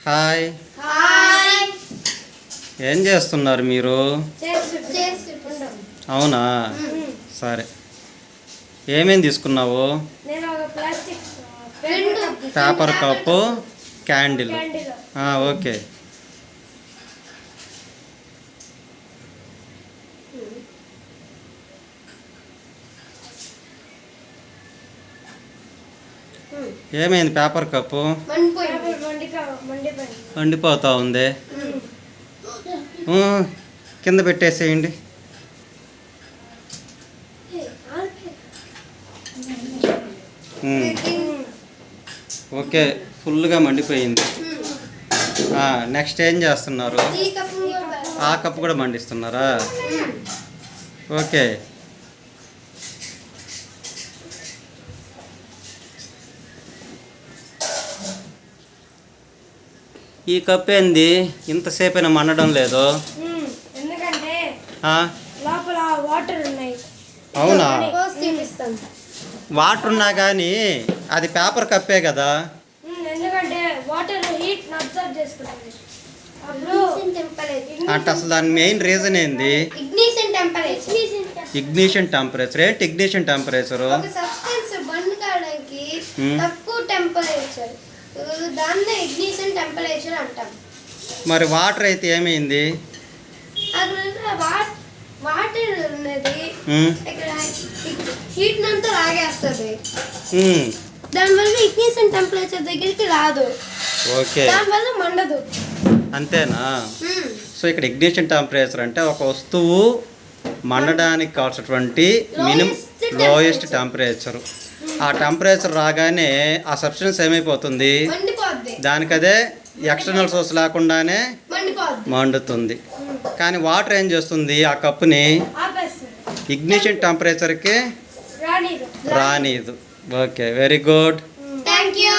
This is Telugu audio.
హాయ్. ఏం చేస్తున్నారు మీరు? అవునా, సరే. ఏమేమి తీసుకున్నావు? Paper cup, candle. ఓకే. ఏమైంది పేపర్ కప్పు? మండిపోతా ఉంది. కింద పెట్టేసేయండి. ఓకే, ఫుల్గా మండిపోయింది. నెక్స్ట్ ఏం చేస్తున్నారు? ఆ కప్పు కూడా మండిస్తున్నారా? ఓకే. ఈ కప్పు ఏంది ఇంతసేపైనా మండడం లేదు? ఎందుకంటే లోపల వాటర్ ఉన్నాయి. అవునా? వాటర్ ఉన్నా కానీ అది పేపర్ కప్పే కదా. ఎందుకంటే వాటర్ హీట్ అబ్జర్వ్ చేసుకుంటుంది. అంటే అసలు దాని మెయిన్ రీజన్ ఏంది? Ignition temperature. Ignition temperature. ఏంటి ఇగ్నిషన్ టెంపరేచర్? ఒక సబ్స్టెన్స్ బర్న్ కావడానికి తక్కువ టెంపరేచర్, దాన్నే ఇగ్నిషన్ టెంపరేచర్ అంటాం. మరి వాటర్ అయితే ఏమైంది? వాటర్ ఉన్నది ఇక్కడ హీట్ అంతా లాగేస్తుంది. దానివల్ల ఇగ్నిషన్ టెంపరేచర్ దగ్గరికి రాదు. ఓకే, దానివల్ల మండదు. అంతేనా? సో ఇక్కడ ఇగ్నిషన్ టెంపరేచర్ అంటే ఒక వస్తువు మండడానికి కావాల్సినటువంటి లోయెస్ట్ టెంపరేచర్. ఆ టెంపరేచర్ రాగానే ఆ సబ్స్టెన్స్ ఏమైపోతుంది? దానికదే ఎక్స్టర్నల్ సోర్స్ లేకుండానే మండుతుంది. కానీ వాటర్ ఏం చేస్తుంది? ఆ కప్పుని ఇగ్నిషన్ టెంపరేచర్కి రానీదు. Okay, very good. Thank you.